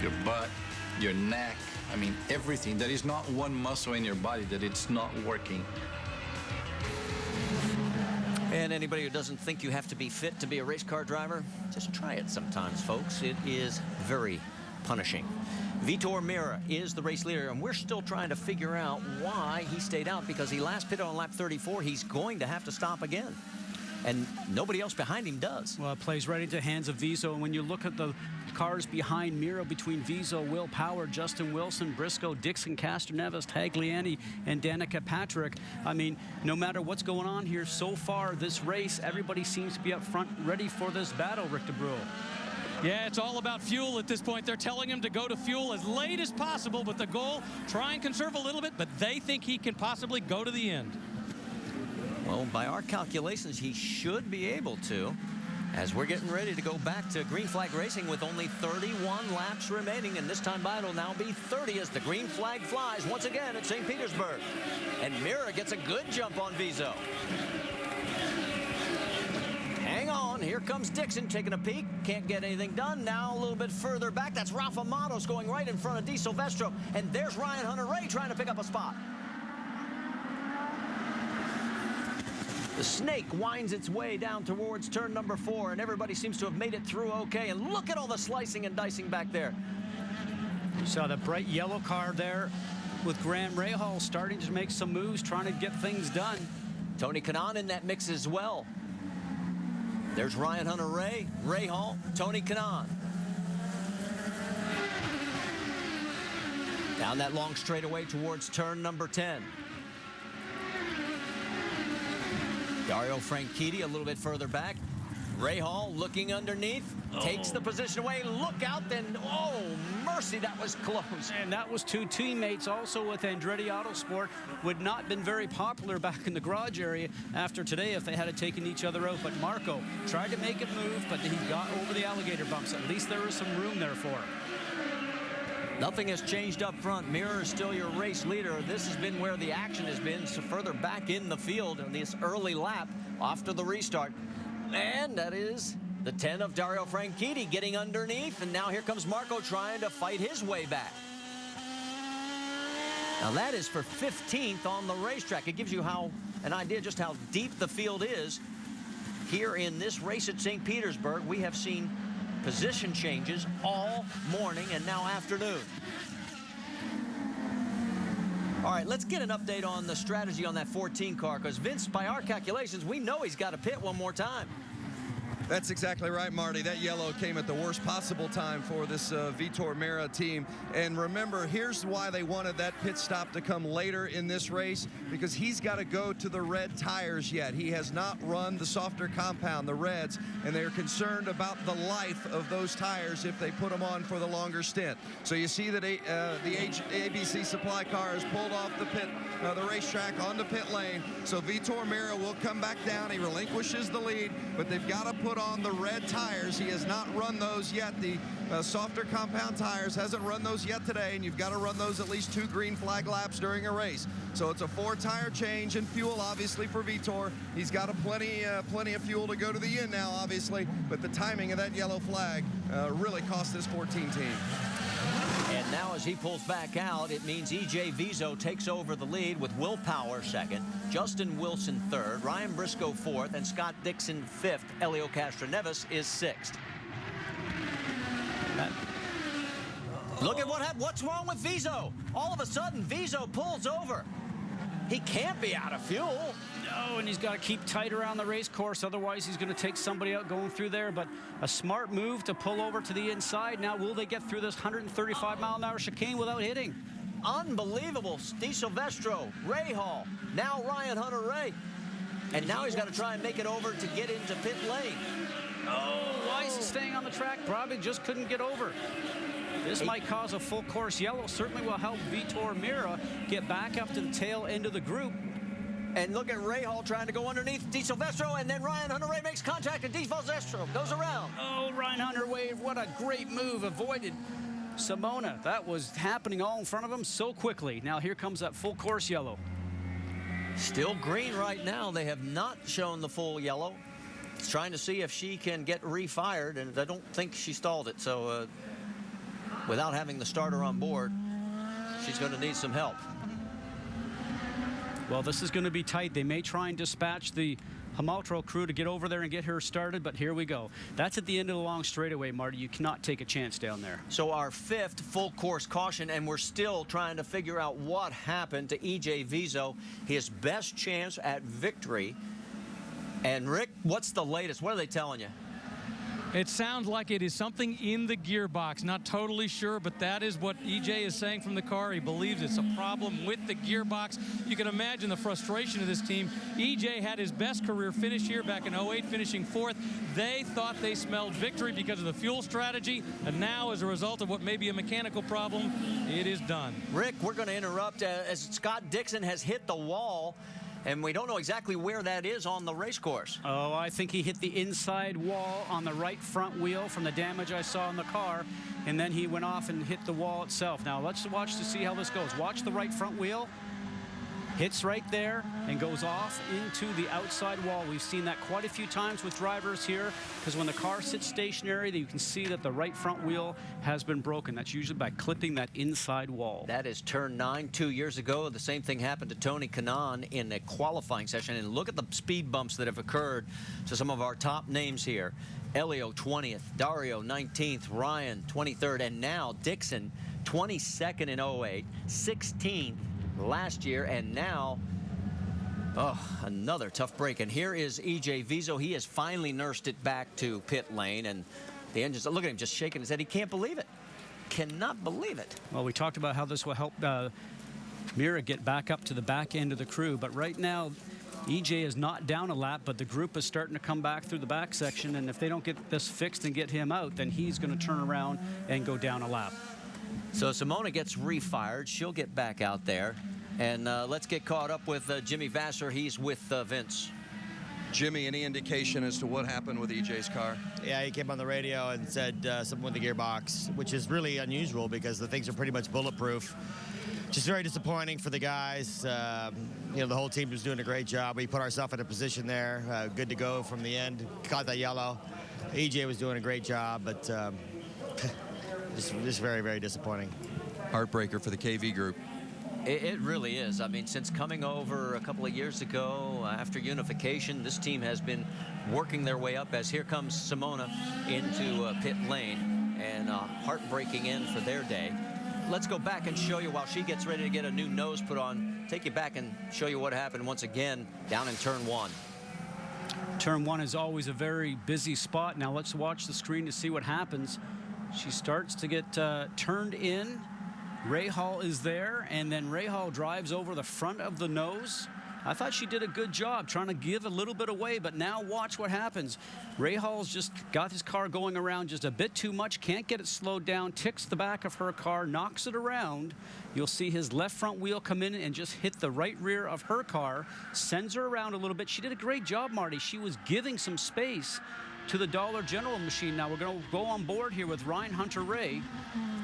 your butt, your neck, I mean, everything. There is not one muscle in your body that it's not working. And anybody who doesn't think you have to be fit to be a race car driver, just try it sometimes, folks. It is very punishing. Vitor Meira is the race leader, and we're still trying to figure out why he stayed out, because he last pitted on lap 34. He's going to have to stop again, and nobody else behind him does. Well, it plays right into the hands of Viso, and when you look at the cars behind Meira, between Viso, Will Power, Justin Wilson, Briscoe, Dixon, Castroneves, Tagliani, and Danica Patrick, I mean, no matter what's going on here so far this race, everybody seems to be up front ready for this battle, Rick DeBrule. Yeah, it's all about fuel at this point. They're telling him to go to fuel as late as possible with the goal. Try and conserve a little bit, but they think he can possibly go to the end. Well, by our calculations, he should be able to, as we're getting ready to go back to green flag racing with only 31 laps remaining, and this time by it'll now be 30 as the green flag flies once again at St. Petersburg. And Meira gets a good jump on Viso. Hang on, here comes Dixon taking a peek. Can't get anything done. Now a little bit further back. That's Rafa Matos going right in front of Di Silvestro. And there's Ryan Hunter-Reay trying to pick up a spot. The snake winds its way down towards turn number 4, and everybody seems to have made it through okay. And look at all the slicing and dicing back there. You saw the bright yellow car there with Graham Rahal starting to make some moves, trying to get things done. Tony Kanaan in that mix as well. There's Ryan Hunter-Reay, Rahal, Tony Kanaan. Down that long straightaway towards turn number 10. Dario Franchitti a little bit further back. Rahal looking underneath, takes the position away. Look out, then, oh, mercy, that was close. And that was two teammates also with Andretti Autosport. Would not been very popular back in the garage area after today if they had taken each other out. But Marco tried to make it move, but he got over the alligator bumps. At least there was some room there for him. Nothing has changed up front. Meira is still your race leader. This has been where the action has been, so further back in the field on this early lap after the restart. And that is the 10 of Dario Franchitti getting underneath, and now here comes Marco trying to fight his way back. Now that is for 15th on the racetrack. It gives you an idea just how deep the field is. Here in this race at St. Petersburg, we have seen position changes all morning and now afternoon. All right, let's get an update on the strategy on that 14 car, because Vince, by our calculations, we know he's got to pit one more time. That's exactly right, Marty. That yellow came at the worst possible time for this Vitor Meira team. And remember, here's why they wanted that pit stop to come later in this race, because he's got to go to the red tires yet. He has not run the softer compound, the reds, and they're concerned about the life of those tires if they put them on for the longer stint. So you see that the ABC supply car has pulled off the racetrack on the pit lane. So Vitor Meira will come back down. He relinquishes the lead, but they've got to put on the red tires. He has not run those yet. The softer compound tires, hasn't run those yet today, and you've got to run those at least 2 green flag laps during a race. So it's a 4-tire change and fuel, obviously, for Vitor. He's got plenty of fuel to go to the end now, obviously, but the timing of that yellow flag really cost this 14 team. And now as he pulls back out, it means E.J. Viso takes over the lead with Will Power second, Justin Wilson third, Ryan Briscoe fourth, and Scott Dixon fifth. Elio Castroneves is sixth. Look at what happened. What's wrong with Viso? All of a sudden, Viso pulls over. He can't be out of fuel. No, and he's got to keep tight around the race course. Otherwise, he's going to take somebody out going through there. But a smart move to pull over to the inside. Now, will they get through this 135-mile-an-hour chicane without hitting? Unbelievable. Di Silvestro, Rahal, now Ryan Hunter-Reay. And now he's got to try and make it over to get into pit lane. Oh, why is he staying on the track? Probably just couldn't get over. This might cause a full course yellow. Certainly will help Vitor Meira get back up to the tail end of the group. And look at Rahal trying to go underneath Di Silvestro, and then Ryan Hunter-Reay makes contact, and Di Silvestro goes around. Oh, Ryan Hunter-Reay, what a great move. Avoided Simona. That was happening all in front of him so quickly. Now here comes that full course yellow. Still green right now. They have not shown the full yellow. It's trying to see if she can get refired, and I don't think she stalled it. So without having the starter on board, she's going to need some help. Well, this is going to be tight. They may try and dispatch the Hamaltro crew to get over there and get her started, but here we go. That's at the end of the long straightaway, Marty. You cannot take a chance down there. So our 5th full course caution, and we're still trying to figure out what happened to E.J. Vizo, his best chance at victory. And Rick, what's the latest? What are they telling you? It sounds like it is something in the gearbox. Not totally sure, but that is what EJ is saying from the car. He believes it's a problem with the gearbox. You can imagine the frustration of this team. EJ had his best career finish here back in 08, finishing 4th. They thought they smelled victory because of the fuel strategy, and now as a result of what may be a mechanical problem, it is done. Rick, we're going to interrupt as Scott Dixon has hit the wall. And we don't know exactly where that is on the race course. Oh, I think he hit the inside wall on the right front wheel from the damage I saw in the car, and then he went off and hit the wall itself. Now let's watch to see how this goes. Watch the right front wheel. Hits right there and goes off into the outside wall. We've seen that quite a few times with drivers here, because when the car sits stationary, you can see that the right front wheel has been broken. That's usually by clipping that inside wall. That is turn 9 2 years ago. The same thing happened to Tony Kanaan in a qualifying session. And look at the speed bumps that have occurred to some of our top names here. Elio 20th, Dario 19th, Ryan 23rd, and now Dixon 22nd in 08, 16th last year, and now another tough break. And here is EJ Vizo. He has finally nursed it back to pit lane, and the engine's, look at him just shaking his head. He can't believe it. Cannot believe it. Well, we talked about how this will help Mira get back up to the back end of the crew, but right now EJ is not down a lap, but the group is starting to come back through the back section, and if they don't get this fixed and get him out, then he's going to turn around and go down a lap. So Simona gets refired. She'll get back out there. And let's get caught up with Jimmy Vasser. He's with Vince. Jimmy, any indication as to what happened with EJ's car? Yeah, he came on the radio and said something with the gearbox, which is really unusual because the things are pretty much bulletproof. Just very disappointing for the guys. You know, the whole team was doing a great job. We put ourselves in a position there, good to go from the end. Caught that yellow. EJ was doing a great job, but just very, very disappointing. Heartbreaker for the KV group. It really is. I mean, since coming over a couple of years ago after unification, this team has been working their way up as here comes Simona into pit lane, and heartbreaking end for their day. Let's go back and show you while she gets ready to get a new nose put on. Take you back and show you what happened once again down in turn 1. Turn 1 is always a very busy spot. Now let's watch the screen to see what happens. She starts to get turned in. Rahal is there, and then Rahal drives over the front of the nose. I thought she did a good job trying to give a little bit away, but now watch what happens. Rahal's just got his car going around just a bit too much, can't get it slowed down, ticks the back of her car, knocks it around. You'll see his left front wheel come in and just hit the right rear of her car, sends her around a little bit. She did a great job, Marty. She was giving some space to the Dollar General machine. Now we're going to go on board here with Ryan Hunter-Reay.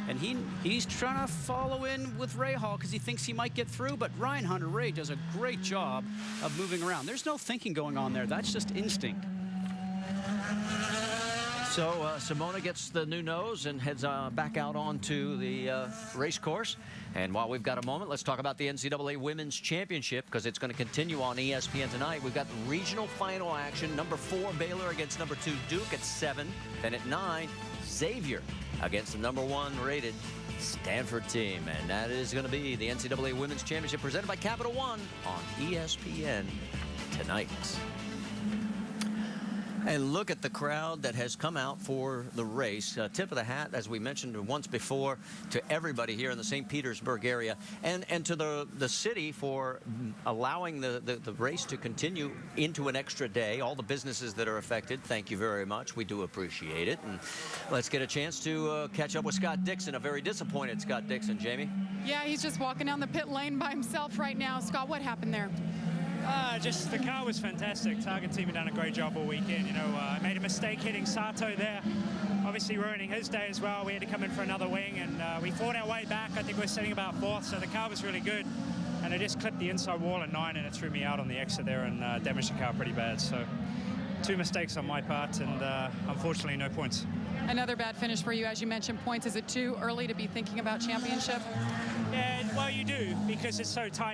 And he's trying to follow in with Rahal because he thinks he might get through, but Ryan Hunter-Reay does a great job of moving around. There's no thinking going on there. That's just instinct. So Simona gets the new nose and heads back out onto the race course. And while we've got a moment, let's talk about the NCAA Women's Championship, because it's going to continue on ESPN tonight. We've got the regional final action. Number 4, Baylor against number 2, Duke at 7. Then at 9, Xavier against the number 1 rated Stanford team. And that is going to be the NCAA Women's Championship presented by Capital One on ESPN tonight. And look at the crowd that has come out for the race. Tip of the hat, as we mentioned once before, to everybody here in the St. Petersburg area, and to the city for allowing the race to continue into an extra day. All the businesses that are affected, thank you very much. We do appreciate it. And let's get a chance to catch up with Scott Dixon, a very disappointed Scott Dixon. Jamie? Yeah, he's just walking down the pit lane by himself right now. Scott, what happened there? Just the car was fantastic. Target team had done a great job all weekend. You know, I made a mistake hitting Sato there, obviously ruining his day as well. We had to come in for another wing, and we fought our way back. I think we're sitting about 4th, so the car was really good. And I just clipped the inside wall at 9, and it threw me out on the exit there and damaged the car pretty bad. So 2 mistakes on my part, and unfortunately no points. Another bad finish for you, as you mentioned, points. Is it too early to be thinking about championship? Yeah, well, you do, because it's so tight now.